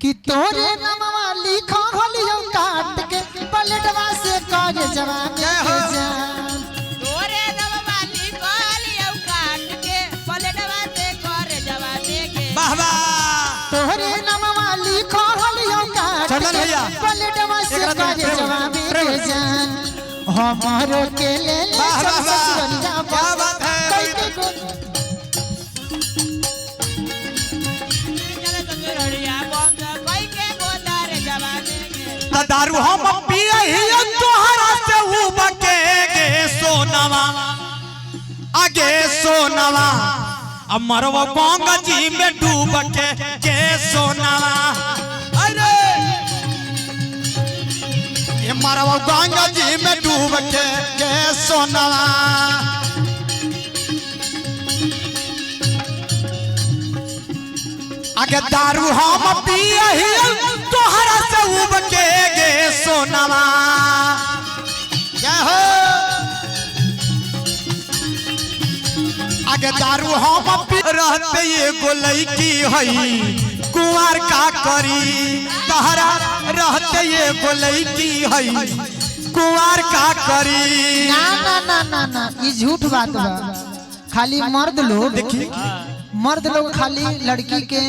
कि तोरे नमवा लिखो होलियो काट के पलटवा से कर जवानी के जान तोरे नमवा लिखो होलियो काट के पलटवा से कर जवानी के वाह वाह तोरे नमवा लिखो होलियो काट के पलटवा से कर जवानी के जान हमारो के ले ले ससुरिया क्या बात है दारू हम पिए तोहरा से उबके गे सोनवा आगे सोनवा अमरवा गंगा जी में डूब के गे सोनवा अरे ये मरवा गंगा जी में डूब के गे सोनवा आगे दारू हम पिए तोहरा से उबके गे सोनवा जय हो आगे दारू हम पी रहते ये गोलई की हई कुंवर का करी तोहरा रहते ये गोलई की हई कुंवर का करी ना ना ना ना ना ये झूठ बात बा खाली मर्द लोग खाली लड़की के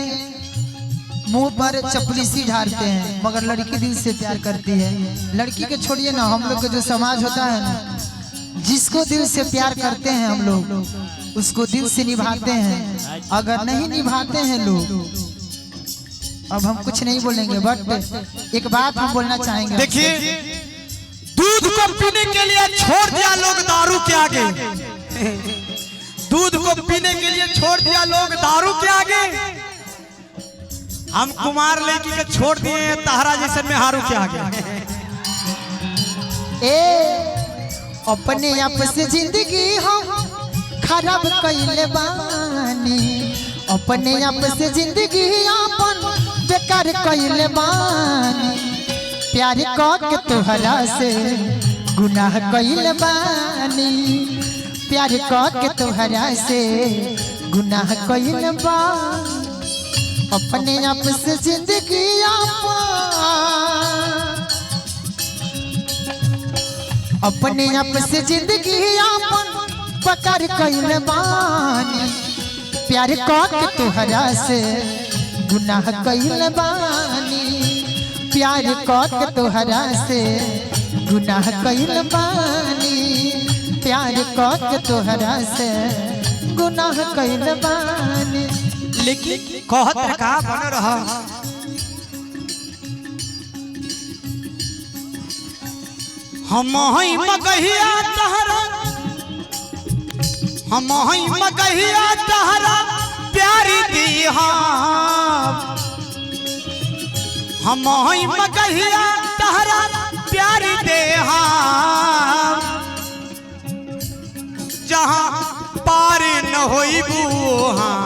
मुंह पर चपलीसी ढालते हैं मगर लड़की दिल से प्यार करती है। लड़की के छोड़िए ना हम लोग का जो समाज होता है ना जिसको दिल से प्यार करते हैं हम लोग उसको दिल से निभाते हैं। अगर नहीं निभाते हैं लोग अब हम कुछ नहीं बोलेंगे बट एक बात हम बोलना चाहेंगे। देखिए दूध को पीने के लिए छोड़ दिया लोग दारू के आगे दूध को पीने के लिए छोड़ दिया लोग दारू के आगे हम कुमार लड़की के छोड़ दिए तहरा जैसे मेहारू के आगे अपने आप से जिंदगी हम खराब कइले बानी अपने आप से जिंदगी अपन बेकार कइले बानी प्यार के तोहरा से गुनाह कइले बानी प्यार के तोहरा से गुनाह कइले बानी अपने आप से जिंदगी अपने आप से जिंदगी अपन पकड़ कइले बानी प्यार के तोहरा से गुनाह कइले बानी प्यार के तोहरा से गुनाह कइले बानी प्यार के तोहरा से गुनाह कइले बानी लेकिन कहत का बन रहा हम हई मगहिया तहरा हम हई मगहिया तहरा प्यारी दीहा हम हई मगहिया तहरा प्यारी देहा जहाँ पार न होइबू हाँ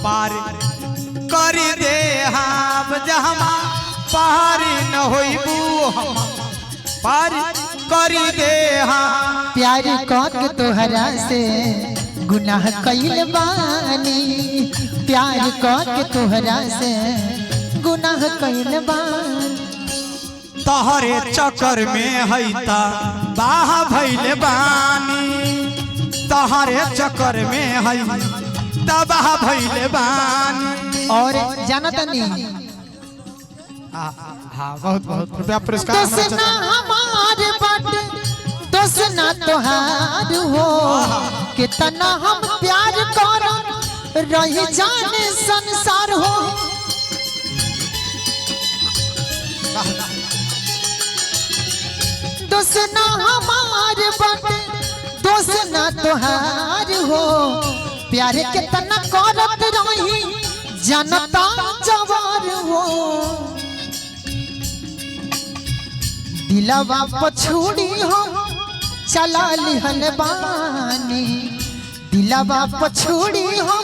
पार कर दे हम जहमा पार न होइबू पार कर दे हम प्यार के तोहरा से गुनाह कइले बानी प्यार के तोहरा से गुनाह कइले बानी तहरे चक्कर में हैता बाह भइले बानी तहरे चक्कर में है तबाह भइले बानी और जाना तनी हाँ बहुत बहुत रुपया पुरस्कार दोसना हमारे बट दोसना तोहार हो कितना हम प्यार करो रही जाने संसार हो दोसना हमारे बट दोसना तोहार हो प्यार कितना करत रही जनता जवार हो दिलवा पछूड़ी हो चला लिहल बानी दिलवा पछूड़ी हो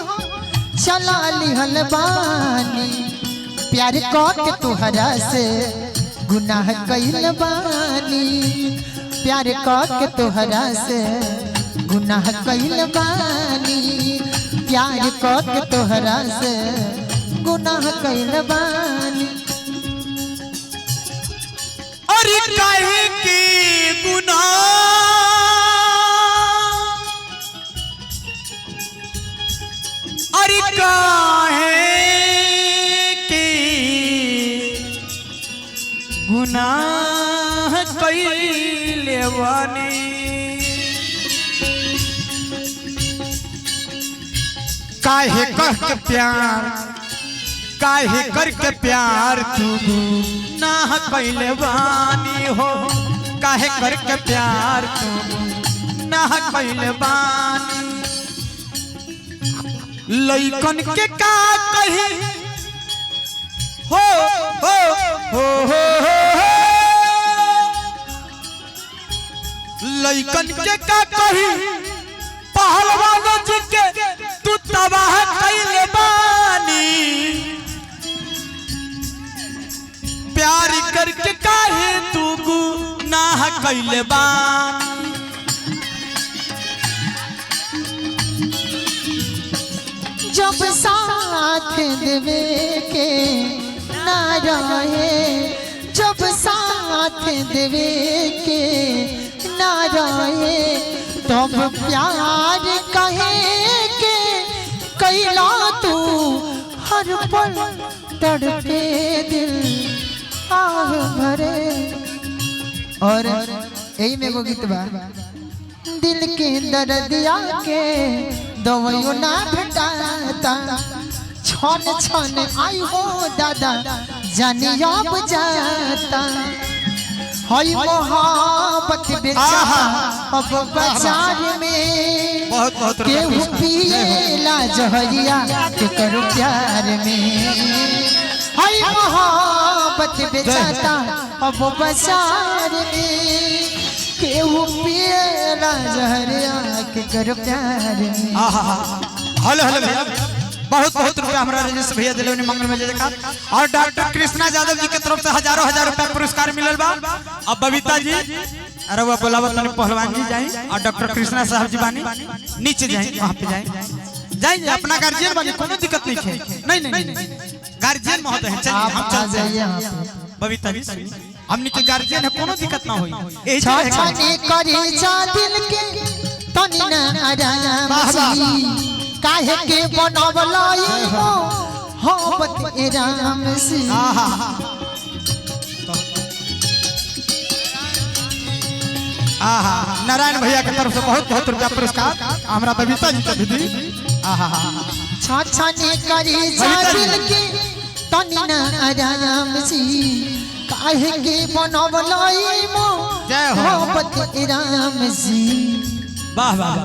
चला लिहल बानी प्यार के तोहरा से गुनाह कइल बानी प्यार के तोहरा से गुनाह कइल बानी प्यार के तोहरा से गुनाह कइल बानी गुनाह कइले बानी काहे करके प्यार तू गुनाह कइले बानी हो काहे करके प्यार तू गुनाह कइले बानी लइकन के का कही हो हो हो हो लइकन के का कही पहलवान जी के तू तबाह कइले बानी प्यार करके काहे तू गुनाह कइले बानी जब साथ देवे के ना रहे जब साथ देवे के ना रहे तब प्यार कहे के कैला तू हर पल तड़पे दिल आह भरे। और यही में एगो गीत बा दिल के दर्दिया के दवाइयो ना भेटाता छन छन आई हो दादा जाने अब जाता हई मोहब्बत बेचारा अब बाजार में केहू पिएला जहरिया के करो प्यार में हई मोहब्बत बेचाता अब बाजार में केहू पिएला जहरिया के करो प्यार में। हेलो हेलो भैया बहुत बहुत रुपया हमारा राजेश भैया दिलवनी मंगल में जयकार और डॉक्टर कृष्णा यादव जी के तरफ से हजारों हजार रुपया पुरस्कार मिलल बा। अब बबीता जी अरे वो बोलावत तनी पहलवान जी जाई और डॉक्टर कृष्णा साहब जी बानी नीचे जाई वहां पे जाई अपना गार्जियन बानी कोनो दिक्कत नहीं है नहीं गार्जियन महोदय है चलिए हम चल जाइए बबीता जी हमनी के गार्जियन है कोनो दिक्कत ना होई छाछने करे जा दिल के तनी ना आराम सी काहे के बनवलाई हो मोहब्बत ए राम से। नारायण भैया के तरफ से बहुत बहुत रुपया पुरस्कार हमारा बबीता जी का दीदी छाछने करे जा दिल के तनी ना आराम सी काहे के बनवलाई मोहब्बत ए राम से। वाह वाह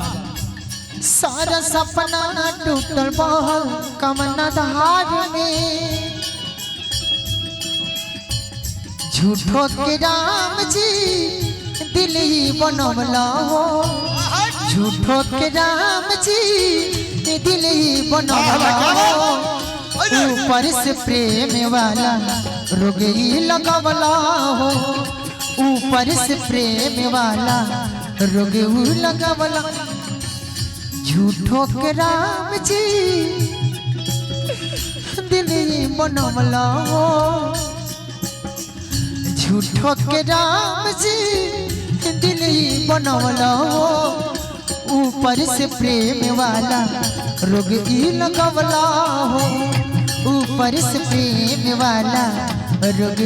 सारा सपना टूटल बहल कमना धार में झूठो के राम जी दिल ही बनवला हो झूठो के राम जी दिल ही बनवला हो ऊपर से प्रेम वाला रोग ही लगवला हो ऊपर से प्रेम वाला रोग लगवला झूठो के राम जी दिल बनवला हो झूठो के राम जी दिल बनवला हो ऊपर से प्रेम वाला रोग लगवला हो ऊपर से प्रेम वाला रोग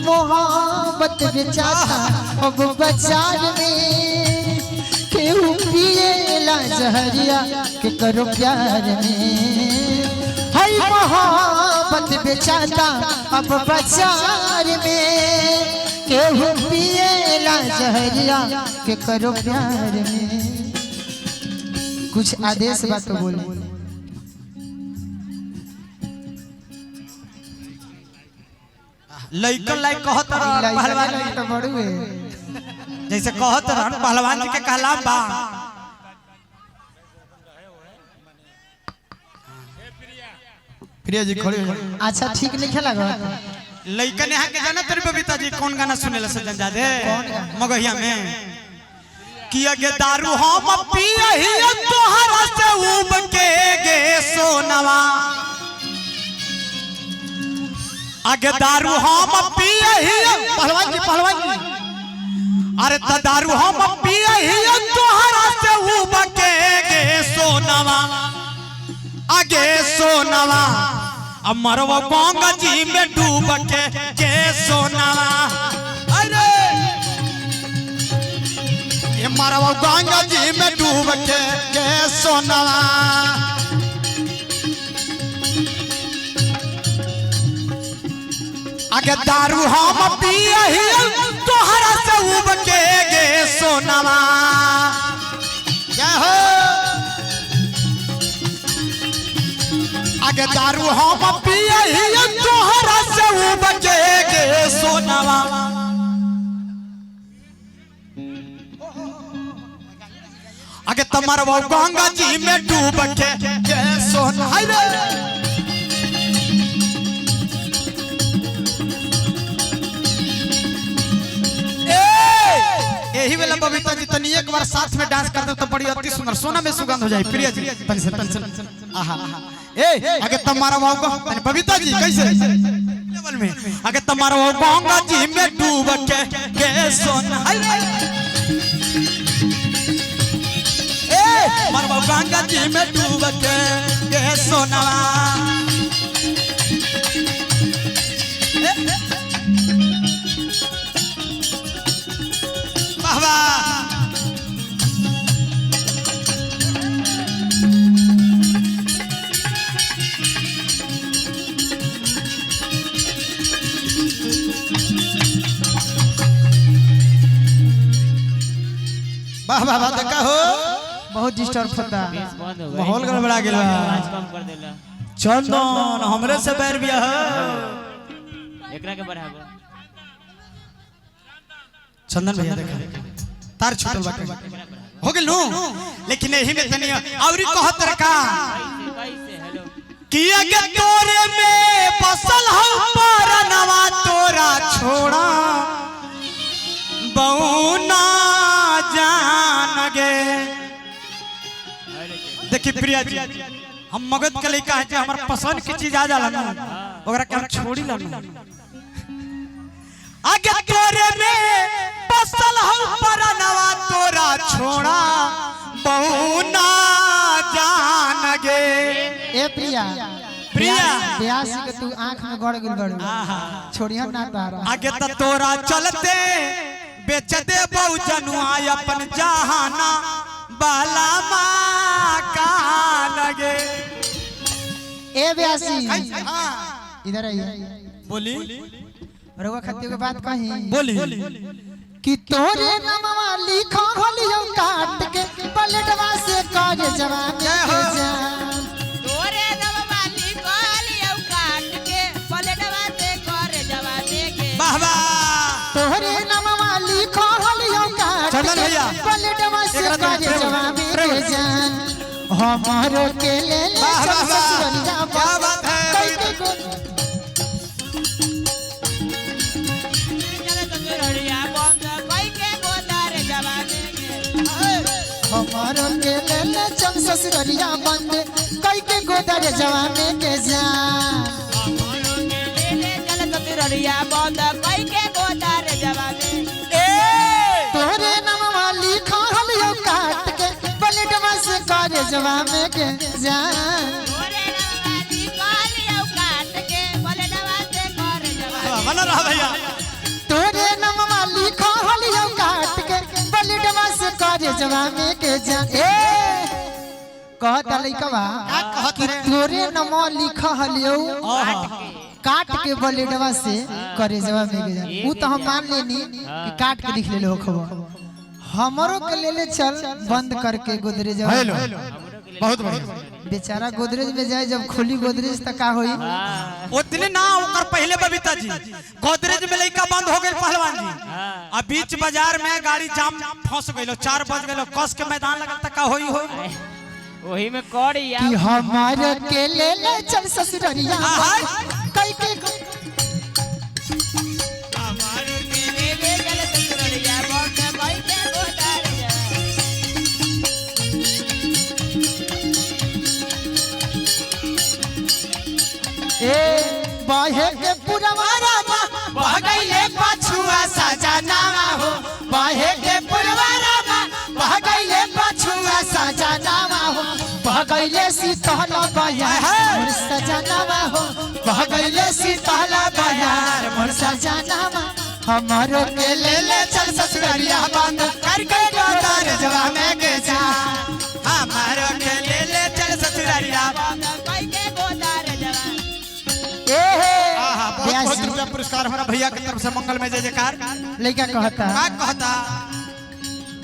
मोहब्बत बेचाता अब बाजार में केहू पिएला जहरिया के करो प्यार में हई मोहब्बत बेचाता अब बाजार में केहू पिएला जहरिया के करो प्यार में। कुछ आदेश बात तो बोले लइकन लाइक कहत पहलवान तो बड़ू है जैसे कहत रहन पहलवान जी के कहला बा प्रिया जी खड़े हो अच्छा ठीक नहीं खेला लइकन यहाँ के जाना तेरे बबीता जी कौन गाना सुनेला सजन जादे मगहिया में किया के दारू हम पियही तोहरा से उब के गे सोनवा आगे दारू हम पियही पहलवान जी अरे त दारू हम पियही तोहरा से उब के गे सोनवा आगे सोनवा अब मरवा गंगा जी में डूब के सोनावा अरे ये मरवा गंगा जी में डूब के सोनावा आगे दारू हम पिया तोहरा से उब के गे सोनावा हो आगे दारू हम पिया तोहरा से उब के गे सोनावा आगे तुम्हारा वो गंगा जी में डूब के सोना यही वाला बबीता जी तनी एक बार साथ में डांस कर दो तो बड़ी अति सुंदर सोना में सुगंध हो जाए प्रिय जी पेंशन आहा ए आगे तुम्हारा वो बबीता जी कैसे लेवल में आगे तुम्हारा वो गंगा जी में डूब के सोना ए मरवा गंगा जी में डूब के सोना बाबा वाह वाह देखा हो बहुत डिस्टर्ब होता माहौल गड़बड़ा गेला चंदन हमरे से बैर बिया है एकरा के बढ़ाबो चंदन भैया देखा तार छूटल बाटे हो गेल नु लेकिन एही में तनी औरी कहत रखा कैसे हेलो किया के तोरे में बसल हम परनवा तोरा छोड़ा बहुना जान गे देखी प्रिया जी हम मगध के लइका है जे हमर पसंद की चीज आ जाला ना ओकरा के हम छोड़ी ला आगे तोरे में बसल हम परनवा तोरा छोड़ा बहुना जान गे ए प्रिया प्रिया ब्यासी के तू आंख में गड़ गेल बड़ू छोड़िया ना तारा आगे त तोरा चलते बेच दे बहु जनुआ अपन जहाना बाला माँ का लगे ए ब्यासी इधर आइए बोली रउआ खत्ती के बात कही बोली कि तोरे नामवा लिखा होलियो काट के पलटवा से कागे जवान के जान तोरे नववा लिखलियो काट के पलटवा से करे जवाने के वाह वाह तोरे नामवा लिखा होलियो काट चंदन भैया पलटवा से कागे जवान के जान हमारो के ले ले वाह वाह वाह ससुरिया क्या बात है चले तो रड़िया बंद कोई के गोदार जवाने के हमारो के ले ले चम ससुरिया बंद कई के गोदर जवाने के जान हमारो के ले चले तो रड़िया बंद कोई के गोदार जवाने तोरे नामवा लिखा हलियो काट के पलटवा से कागे जवाने के जान तोरे नववा लिखलियो काट के पलटवा से करे जवाने बना रहा भैया तोरे नामवा लिखा हलियो काट के पलटवा से कागे जवाने के जान ए कहता लइकवा कि तोरे नामवा लिखा हलियो काट के बलेडवा से करे जवाब में के जान ऊ तो हम मान लेनी कि काट के लिख ले लो खबर हमरो के ले ले चल बंद करके गोदरेज हेलो बहुत बढ़िया बेचारा गोदरेज में जाए जब खुली गोदरेज तक का होई उतने ना ओकर पहले बबीता जी गोदरेज में लइका बंद हो गेल पहलवान जी अब बीच बाजार में गाड़ी जाम फंस गइलो 4 बज गइलो कस के मैदान लगल त का होई हो वही में करी कि हमार के ले ले चल ससुरिया कई के हमारो के ले चले तो रड़िया बंद कोई के गोदार ए बाहे के पुरवारा बह गइले पछुआ सजनावा हो बाहे के पुरवारा बह गइले पछुआ सजनावा हो बह भगैले शीतल बयार मोर सजनवा हो भगैले शीतल बयार मोर सजनवा हमारो के ले ले चल ससुररिया बंद करके गोदर जवा में के जा हमारो के ले ले चल ससुररिया बंद करके गोदर जवा बहुत रुपया पुरस्कार हमारा भैया की तरफ से मंगल में जय जयकार। लड़का कहता का कहता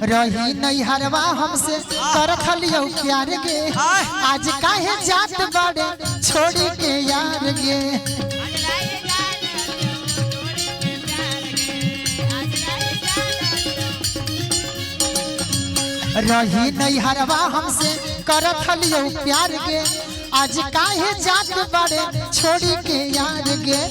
रही नहीं हरवा हमसे करत लियो प्यार गे आज काहे जात बड़े छोड़ी के यार गे रही नहीं हरवा हमसे करत लियो प्यार गे आज काहे जात बड़े छोड़ी के यार गे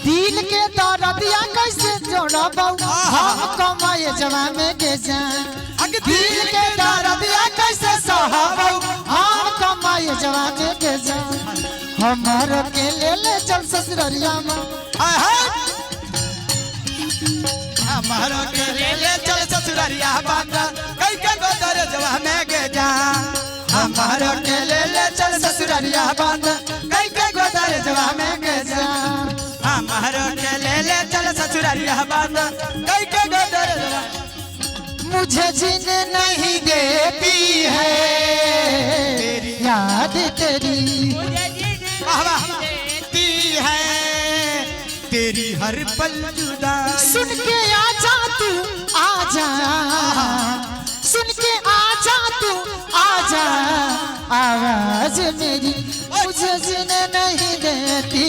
दिल के दर्दिया कैसे जोड़बौ हम कमाए जवा में के जान दिल के दर्दिया कैसे सहबौ हम कमाए जवा में के जान हमारो के ले ले चल ससुररिया में हमारो के ले ले चल ससुररिया बंद करके गोदर जवा में के जा हमारो के ले ले चल ससुररिया बंद करके गोदर जवा में के जा हमारो के ले ले चल ससुररिया बंद करके गोदर जवा मुझे जीने नहीं देती है याद तेरी ती है तेरी हर पल जुदा सुन के आजा तू आजा सुन के आजा तू आजा आवाज मेरी मुझे जीने नहीं देती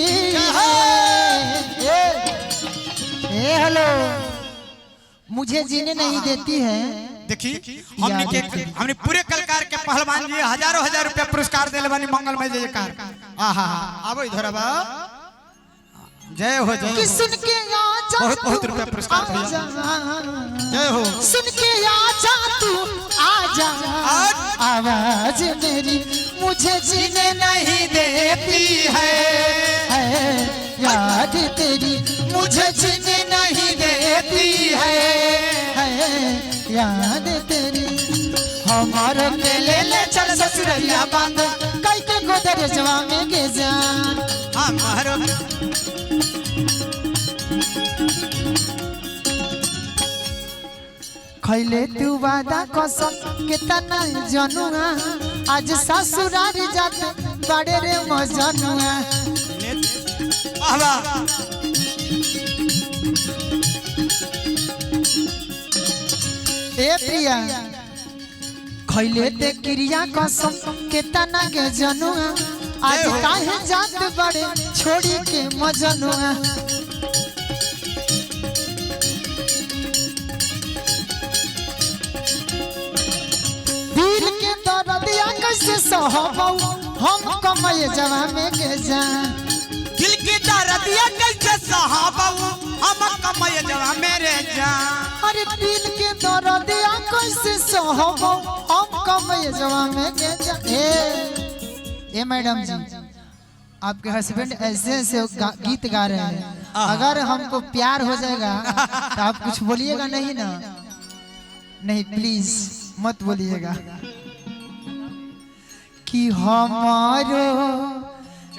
हेलो मुझे जीने नहीं देती है। देखी हमने पूरे कलकार के पहलवान जी हजारों हजार रुपया पुरस्कार दिले बानी मंगल में जयकार। आहा आबो इधर आबा जय हो जय कि सुन के आजा बहुत बहुत रुपया पुरस्कार भैया जय हो सुन के आजा तू आजा आवाज मेरी मुझे जीने नहीं देती है याद तेरी मुझे जीने नहीं देती है याद तेरी हमारे के ले ले चल ससुररिया बंद कई के गोदर जवा में के जान हमारो खैले तू वादा कसम कितना जनुआ आज ससुरार जात बड़े रे मजनुआ आवा ए प्रिया खैले ते क्रिया कसम कितना के जनुआ आज काहे जात बड़े छोड़ी के मजनुआ दिल के दर्दिया कैसे सहबौ हम कमाए जवा में के जान दिल की दर्दिया कैसे सहबौ हम कमाए जवा मेरे जान अरे दिल के दर्दिया कैसे सहबौ हम कमाए जवा में के जान ए मैडम जी आपके हस्बैंड ऐसे ऐसे गीत गा रहे हैं अगर हमको प्यार हो जाएगा तो आप कुछ बोलिएगा नहीं ना नहीं प्लीज मत बोलिएगा कि हमारो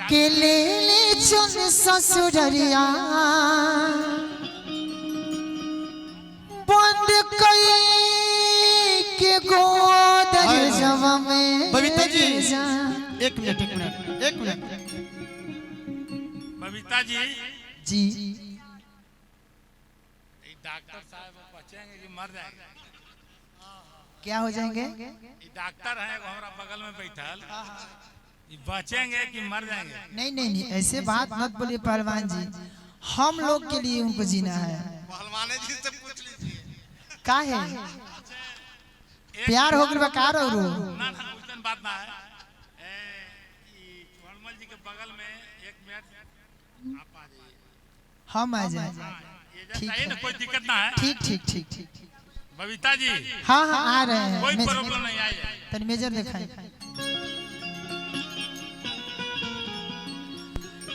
के ले ले चल ससुररिया बंद कई के गोदर जवा में बबीता जी एक मिनट बबीता जी डॉक्टर साहब बचेंगे कि मर जाएंगे? क्या हो जाएंगे? डॉक्टर है हमारा बगल में बैठल, बचेंगे कि मर जाएंगे? नहीं ऐसे बात मत बोलिए पहलवान जी, हम लोग के लिए उनको जीना है। पहलवान जी से पूछ लीजिए का है प्यार हो गया कार और ना उस बात ना है। चुहलमल जी के बगल में एक मिनट आप आ जाइए, हम आ जाए। ठीक है ना, कोई दिक्कत ना है। ठीक बबीता जी हाँ आ रहे हैं, कोई प्रॉब्लम नहीं आई है। तन मेजर दिखाई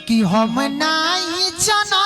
कि हम नहीं जना